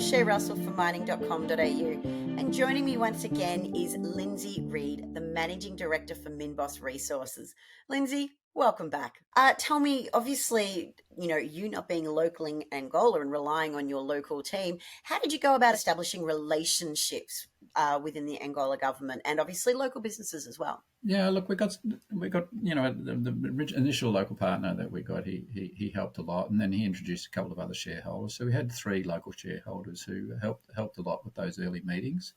Shay Russell from mining.com.au, and joining me once again is Lindsay Reed, the Managing Director for Minbos Resources. Lindsay, welcome back. Tell me, obviously, you not being local in Angola and relying on your local team, how did you go about establishing relationships within the Angola government and obviously local businesses as well? Yeah, look, we got the initial local partner that we got. He helped a lot, and then he introduced a couple of other shareholders. So we had 3 local shareholders who helped a lot with those early meetings.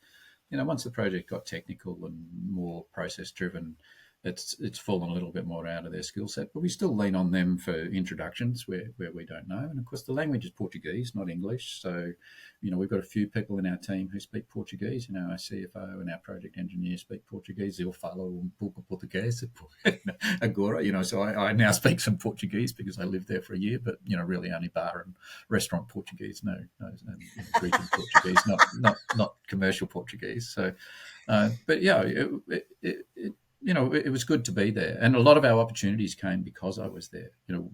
Once the project got technical and more process driven, it's fallen a little bit more out of their skill set, but we still lean on them for introductions where we don't know. And of course, the language is Portuguese, not English. So, we've got a few people in our team who speak Portuguese. Our CFO and our project engineer speak Portuguese. Eu falo pouco português agora. So I now speak some Portuguese because I lived there for a year, but really only bar and restaurant Portuguese, no greeting Portuguese, not commercial Portuguese. So, but yeah, it was good to be there. And a lot of our opportunities came because I was there.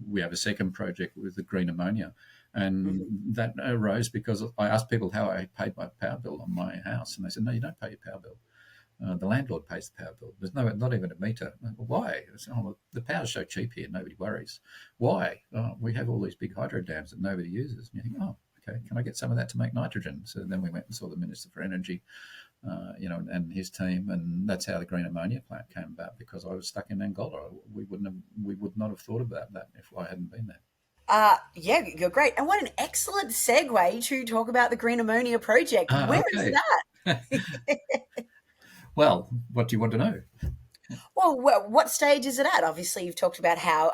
We have a second project with the Green Ammonia, and that arose because I asked people how I paid my power bill on my house, and they said, no, you don't pay your power bill. The landlord pays the power bill. There's not even a meter. Why? I said, well, the power's so cheap here, nobody worries. Why? We have all these big hydro dams that nobody uses. And you think, okay, can I get some of that to make nitrogen? So then we went and saw the Minister for Energy, and his team, and that's how the Green Ammonia plant came about. Because I was stuck in Angola, we would not have thought about that if I hadn't been there. Yeah, you're great. And what an excellent segue to talk about the Green Ammonia project. Where is that? Well, what do you want to know? Well, what stage is it at? Obviously, you've talked about how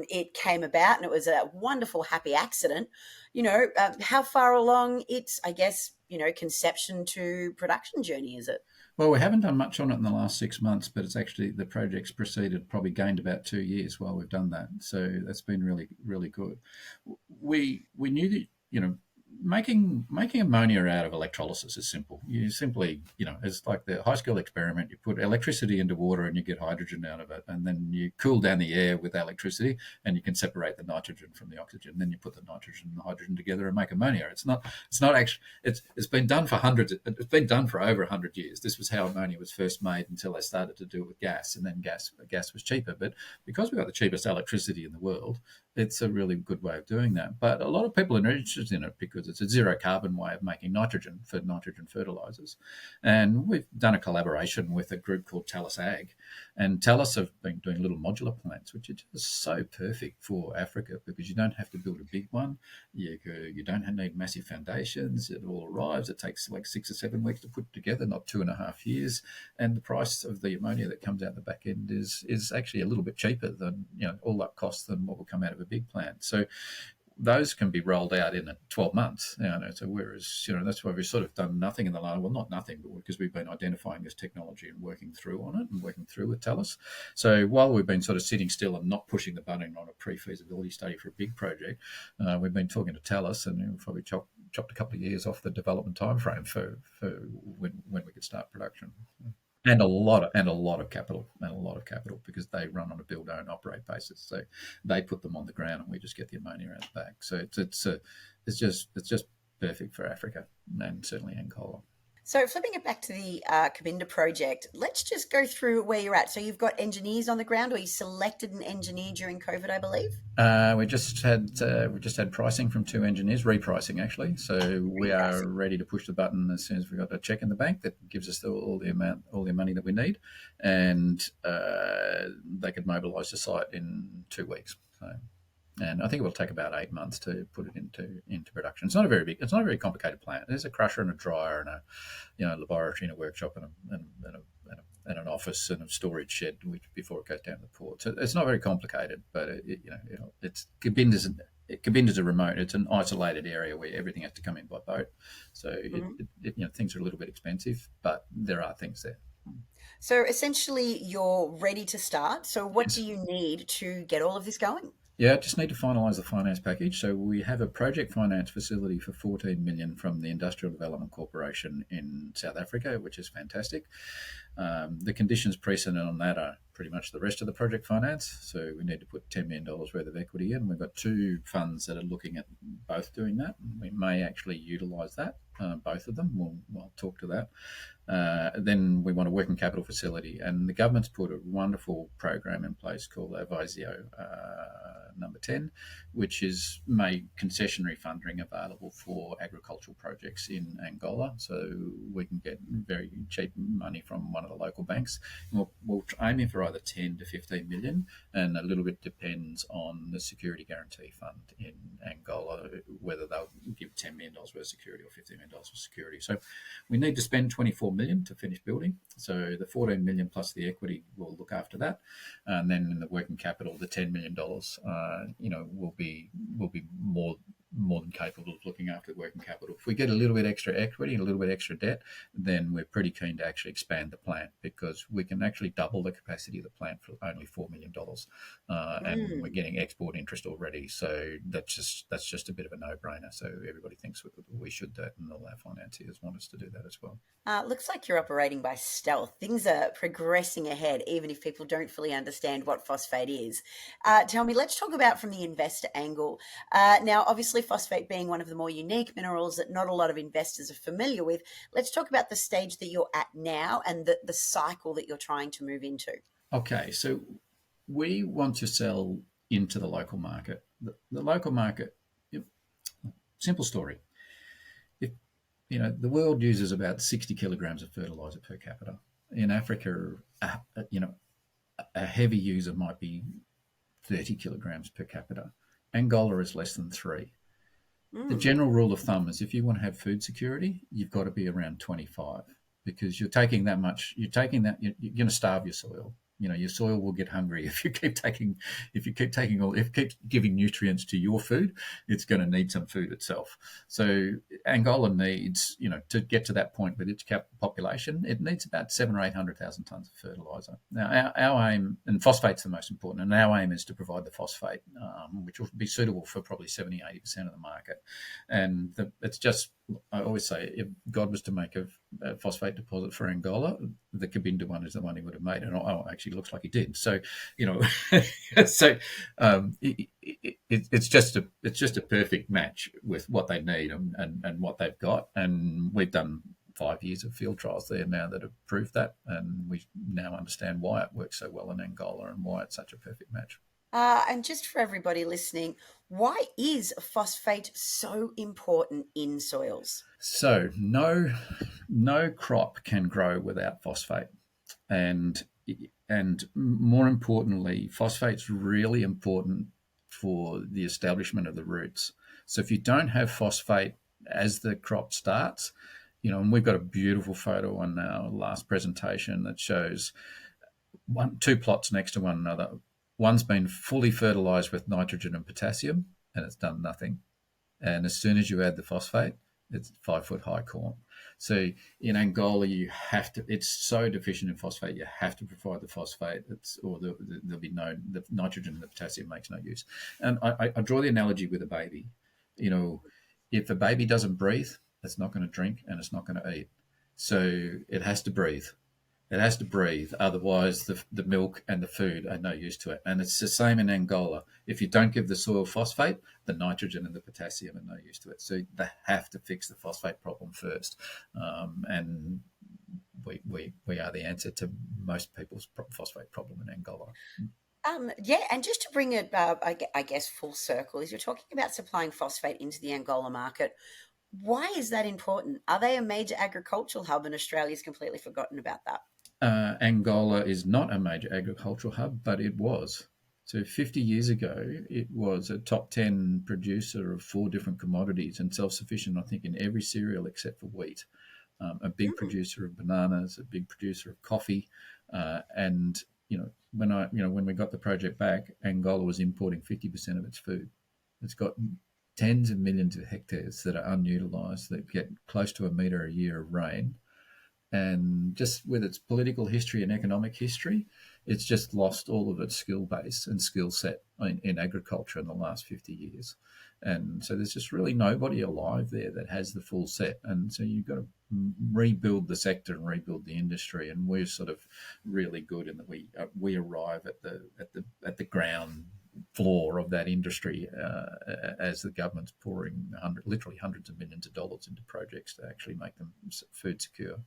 it came about and it was a wonderful, happy accident. How far along its, I guess, conception to production journey is it? Well, we haven't done much on it in the last 6 months, but it's actually, the project's proceeded, probably gained about 2 years while we've done that. So that's been really, really good. We knew that, making ammonia out of electrolysis is simple. You simply, it's like the high school experiment. You put electricity into water and you get hydrogen out of it, and then you cool down the air with electricity, and you can separate the nitrogen from the oxygen. Then you put the nitrogen and the hydrogen together and make ammonia. It's not actually. It's been done for hundreds. It's been done for over 100 years. This was how ammonia was first made until they started to do it with gas, and then gas was cheaper. But because we've got the cheapest electricity in the world, it's a really good way of doing that. But a lot of people are interested in it because it's a zero carbon way of making nitrogen for nitrogen fertilizers. And we've done a collaboration with a group called Talus Ag. And Talus have been doing little modular plants, which are just so perfect for Africa because you don't have to build a big one. You don't need massive foundations. It all arrives. It takes like 6 or 7 weeks to put together, not 2.5 years. And the price of the ammonia that comes out the back end is actually a little bit cheaper than, all that cost than what will come out of a big plant. So those can be rolled out in 12 months. So whereas, that's why we've sort of done nothing in the last, well, not nothing, but because we've been identifying this technology and working through on it and working through with Talus. So while we've been sort of sitting still and not pushing the button on a pre-feasibility study for a big project, we've been talking to Talus, and we've probably chopped a couple of years off the development timeframe for when we could start production. And a lot of capital, because they run on a build, own, operate basis. So they put them on the ground, and we just get the ammonia out the back. So it's just perfect for Africa and certainly Angola. So flipping it back to the Cabinda project, let's just go through where you're at. So you've got engineers on the ground, or you selected an engineer during COVID, I believe? We just had pricing from 2 engineers, repricing actually. So we are ready to push the button as soon as we've got a check in the bank that gives us all the money that we need, and they could mobilise the site in 2 weeks. And I think it will take about 8 months to put it into production. It's not a very complicated plant. There's a crusher and a dryer and a laboratory and a workshop and an office and a storage shed before it goes down to the port. So it's not very complicated, but it's Cabinda's a remote. It's an isolated area where everything has to come in by boat. So things are a little bit expensive, but there are things there. So essentially, you're ready to start. So what do you need to get all of this going? Yeah, just need to finalise the finance package. So we have a project finance facility for 14 million from the Industrial Development Corporation in South Africa, which is fantastic. The conditions precedent on that are pretty much the rest of the project finance. So we need to put $10 million worth of equity in. We've got 2 funds that are looking at both doing that. We may actually utilise that. both of them. We'll talk to that. Then we want a working capital facility, and the government's put a wonderful program in place called Avisio number 10, which is made concessionary funding available for agricultural projects in Angola. So we can get very cheap money from one of the local banks. We're aiming for either 10 to 15 million, and a little bit depends on the security guarantee fund in Angola, whether they'll give $10 million worth of security or $15 million worth of security. So we need to spend 24 million to finish building. So the 14 million plus the equity will look after that, and then in the working capital, the $10 million, will be more than capable of looking after the working capital. If we get a little bit extra equity and a little bit extra debt, then we're pretty keen to actually expand the plant, because we can actually double the capacity of the plant for only $4 million, and we're getting export interest already. So that's just a bit of a no-brainer. So everybody thinks we should do that, and all our financiers want us to do that as well. Looks like you're operating by stealth. Things are progressing ahead, even if people don't fully understand what phosphate is. Tell me, let's talk about from the investor angle. Now, obviously, phosphate being one of the more unique minerals that not a lot of investors are familiar with, let's talk about the stage that you're at now and the cycle that you're trying to move into. Okay, so we want to sell into the local market. The local market, simple story. The world uses about 60 kilograms of fertilizer per capita. In Africa, a heavy user might be 30 kilograms per capita. Angola is less than 3. The general rule of thumb is if you want to have food security, you've got to be around 25, because you're taking that much. You're going to starve your soil. Your soil will get hungry if you keep giving nutrients to your food. It's going to need some food itself. So Angola needs, to get to that point with its population, it needs about 700,000 or 800,000 tons of fertilizer. Now, our aim, and phosphate's the most important, and our aim is to provide the phosphate, which will be suitable for probably 70-80% of the market. And it's just, I always say, if God was to make a phosphate deposit for Angola, the Cabinda one is the one he would have made, and actually looks like he did. So, it's just a perfect match with what they need and what they've got. And we've done 5 years of field trials there now that have proved that, and we now understand why it works so well in Angola and why it's such a perfect match. And just for everybody listening, why is phosphate so important in soils? So no crop can grow without phosphate, and more importantly, phosphate's really important for the establishment of the roots. So if you don't have phosphate as the crop starts, and we've got a beautiful photo on our last presentation that shows two plots next to one another. One's been fully fertilized with nitrogen and potassium, and it's done nothing. And as soon as you add the phosphate, it's 5 foot high corn. So in Angola, it's so deficient in phosphate, you have to provide the phosphate. There'll be the nitrogen and the potassium makes no use. And I draw the analogy with a baby. If a baby doesn't breathe, it's not going to drink and it's not going to eat. So it has to breathe. It has to breathe, otherwise the milk and the food are no use to it. And it's the same in Angola. If you don't give the soil phosphate, the nitrogen and the potassium are no use to it. So they have to fix the phosphate problem first. And we are the answer to most people's phosphate problem in Angola. And just to bring it, I guess, full circle, is you're talking about supplying phosphate into the Angola market. Why is that important? Are they a major agricultural hub and Australia's completely forgotten about that? Angola is not a major agricultural hub, but it was. So 50 years ago, it was a top 10 producer of 4 different commodities and self-sufficient, I think, in every cereal except for wheat. A big producer of bananas, a big producer of coffee, and when we got the project back, Angola was importing 50% of its food. It's got tens of millions of hectares that are unutilised that get close to a metre a year of rain. And just with its political history and economic history, it's just lost all of its skill base and skill set in agriculture in the last 50 years. And so there's just really nobody alive there that has the full set. And so you've got to rebuild the sector and rebuild the industry. And we're sort of really good in that we arrive at the ground floor of that industry as the government's pouring literally hundreds of millions of dollars into projects to actually make them food secure.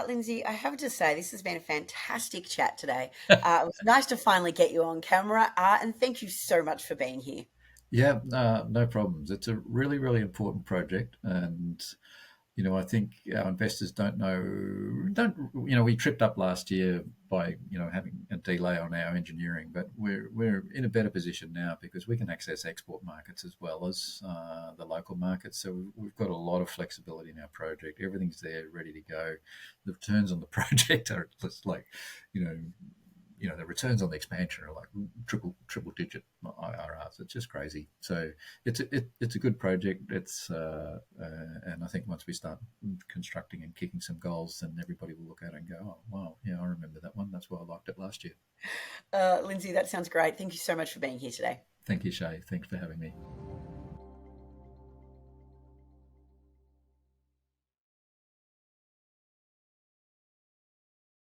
Lindsay, I have to say, this has been a fantastic chat today. It was nice to finally get you on camera, and thank you so much for being here. Yeah, no problems. It's a really, really important project, and I think our investors we tripped up last year by having a delay on our engineering, but we're in a better position now because we can access export markets as well as the local markets. So we've got a lot of flexibility in our project. Everything's there, ready to go. The returns on the project are just like, you know, the returns on the expansion are like triple digit IRRs. It's just crazy. So it's a good project. And I think once we start constructing and kicking some goals, then everybody will look at it and go, oh wow, yeah, I remember that one. That's why I liked it last year. Lindsay, that sounds great. Thank you so much for being here today. Thank you, Shay. Thanks for having me.